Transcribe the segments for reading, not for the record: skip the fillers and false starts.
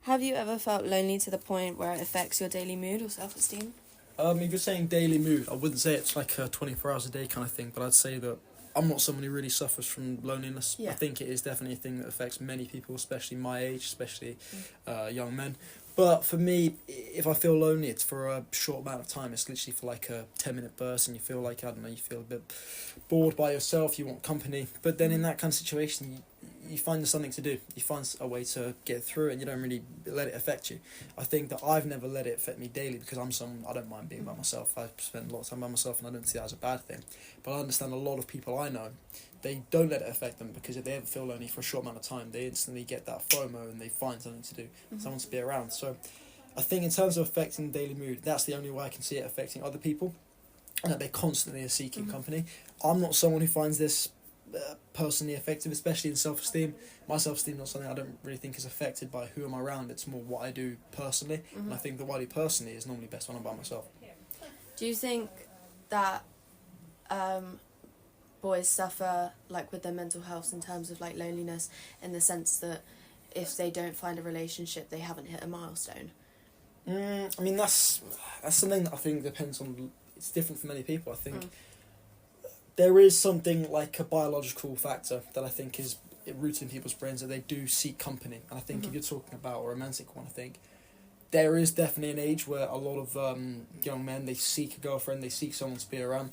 Have you ever felt lonely to the point where it affects your daily mood or self-esteem? If you're saying daily mood, I wouldn't say it's like a 24 hours a day kind of thing, but I'd say that I'm not someone who really suffers from loneliness. Yeah. I think it is definitely a thing that affects many people, especially my age, especially young men. But for me, if I feel lonely, it's for a short amount of time. It's literally for like a 10-minute burst, and you feel like, I don't know, you feel a bit bored by yourself, you want company. But then in that kind of situation, you find something to do. You find a way to get through it, and you don't really let it affect you. I think that I've never let it affect me daily because I'm someone, I don't mind being by myself. I spend a lot of time by myself, and I don't see that as a bad thing. But I understand a lot of people I know, they don't let it affect them, because if they ever feel lonely for a short amount of time, they instantly get that FOMO and they find something to do, someone to be around. So I think in terms of affecting the daily mood, that's the only way I can see it affecting other people, and that they constantly are seeking company. I'm not someone who finds this personally effective, especially in self-esteem. My self-esteem is not something I don't really think is affected by who I'm around. It's more what I do personally, and I think that what I do personally is normally best when I'm by myself. Do you think that boys suffer like with their mental health in terms of like loneliness, in the sense that if they don't find a relationship, they haven't hit a milestone? I mean, that's something that I think depends on. It's different for many people. I think there is something like a biological factor that I think is rooted in people's brains, that they do seek company. And I think if you're talking about a romantic one, I think there is definitely an age where a lot of young men, they seek a girlfriend, they seek someone to be around.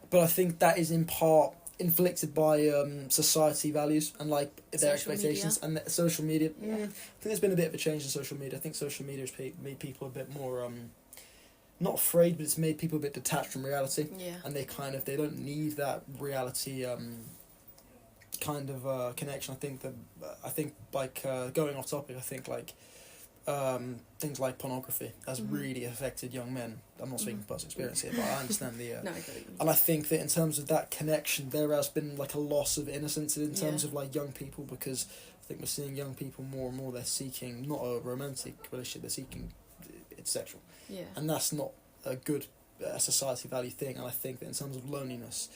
But I think that is in part inflicted by society values and like their expectations and social media. I think there's been a bit of a change in social media. I think social media has made people a bit more not afraid, but it's made people a bit detached from reality. And they don't need that reality kind of connection. I think like going off topic, I think like things like pornography has really affected young men. I'm not speaking from personal experience here, but I understand the No, I get it. and I think that in terms of that connection, there has been like a loss of innocence in terms of like young people, because I think we're seeing young people more and more, they're seeking not a romantic relationship, they're seeking it's sexual. And that's not a good society value thing. And I think that in terms of loneliness,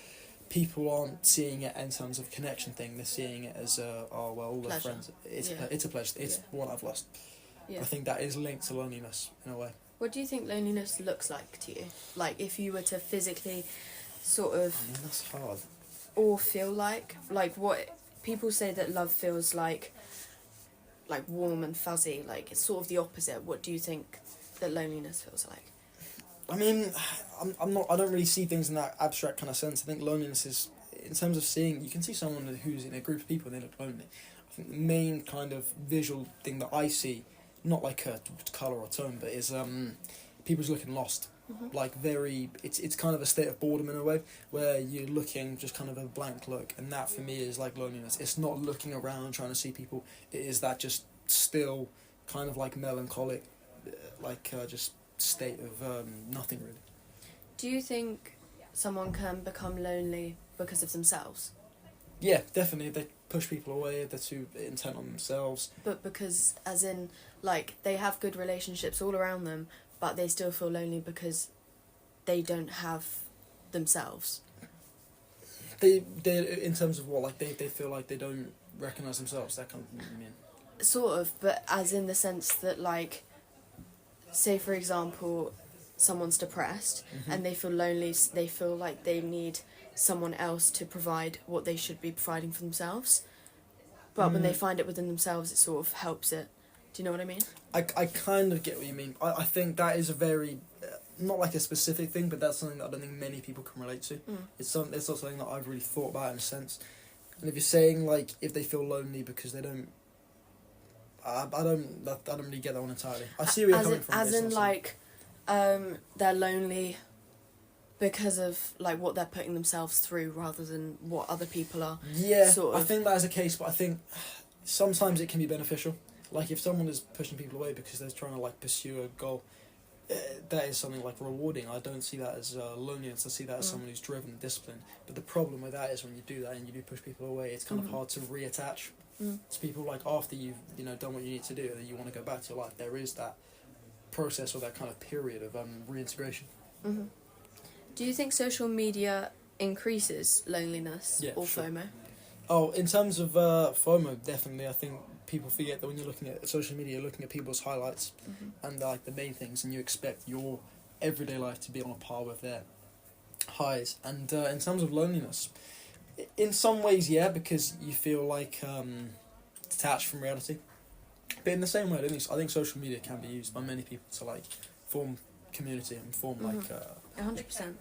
people aren't seeing it in terms of connection thing, they're seeing it as all their friends, it's a pleasure, it's one I've lost. I think that is linked to loneliness in a way. What do you think loneliness looks like to you? Like if you were to physically sort of... I mean, that's hard. Or feel like what people say, that love feels like warm and fuzzy, like it's sort of the opposite. What do you think that loneliness feels like? I mean, I don't really see things in that abstract kind of sense. I think loneliness is, in terms of seeing, you can see someone who's in a group of people and they look lonely. I think the main kind of visual thing that I see, not like a colour or tone, but is people's looking lost. Like it's kind of a state of boredom in a way, where you're looking just kind of a blank look, and that for me is like loneliness. It's not looking around trying to see people, it is that just still kind of like melancholic, just state of nothing really. Do you think someone can become lonely because of themselves? Yeah, definitely. They push people away, they're too intent on themselves. But because, as in, like, they have good relationships all around them, but they still feel lonely because they don't have themselves. They in terms of what, like they feel like they don't recognise themselves, that kind of thing, you mean? Sort of, but as in the sense that, like, say for example, someone's depressed and they feel lonely, they feel like they need someone else to provide what they should be providing for themselves. But when they find it within themselves, it sort of helps it. Do you know what I mean? I kind of get what you mean. I think that is a very, not like a specific thing, but that's something that I don't think many people can relate to. It's not something that I've really thought about in a sense. And if you're saying, like, if they feel lonely because they don't, I don't really get that one entirely. I see where you're coming from. As in, like, they're lonely because of like what they're putting themselves through rather than what other people are. Yeah, sort of. I think that is the case, but I think sometimes it can be beneficial. Like if someone is pushing people away because they're trying to like pursue a goal, that is something like rewarding. I don't see that as loneliness. I see that as someone who's driven and disciplined. But the problem with that is when you do that and you do push people away, it's kind of hard to reattach to people. Like after you've done what you need to do and then you want to go back to your life, there is that process or that kind of period of reintegration. Do you think social media increases loneliness or sure. FOMO? Oh, in terms of FOMO, definitely. I think people forget that when you're looking at social media, you're looking at people's highlights and like the main things, and you expect your everyday life to be on a par with their highs. And in terms of loneliness, in some ways, yeah, because you feel like detached from reality. But in the same way, I think social media can be used by many people to like form community and form 100%.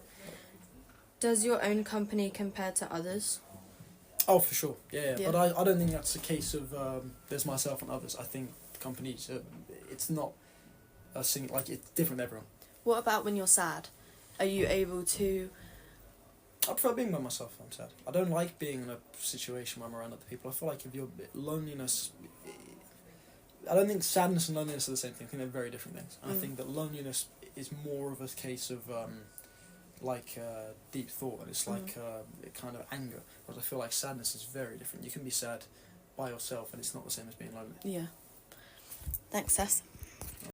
Does your own company compare to others? Oh, for sure, yeah. Yeah. But I don't think that's a case of there's myself and others. I think companies, it's not a like it's different with everyone. What about when you're sad? Are you able to... I prefer being by myself when I'm sad. I don't like being in a situation where I'm around other people. I feel like if you're loneliness, I don't think sadness and loneliness are the same thing. I think they're very different things. And I think that loneliness is more of a case of deep thought, and it's like kind of anger. Whereas I feel like sadness is very different. You can be sad by yourself, and it's not the same as being lonely. Yeah. Thanks, Seth.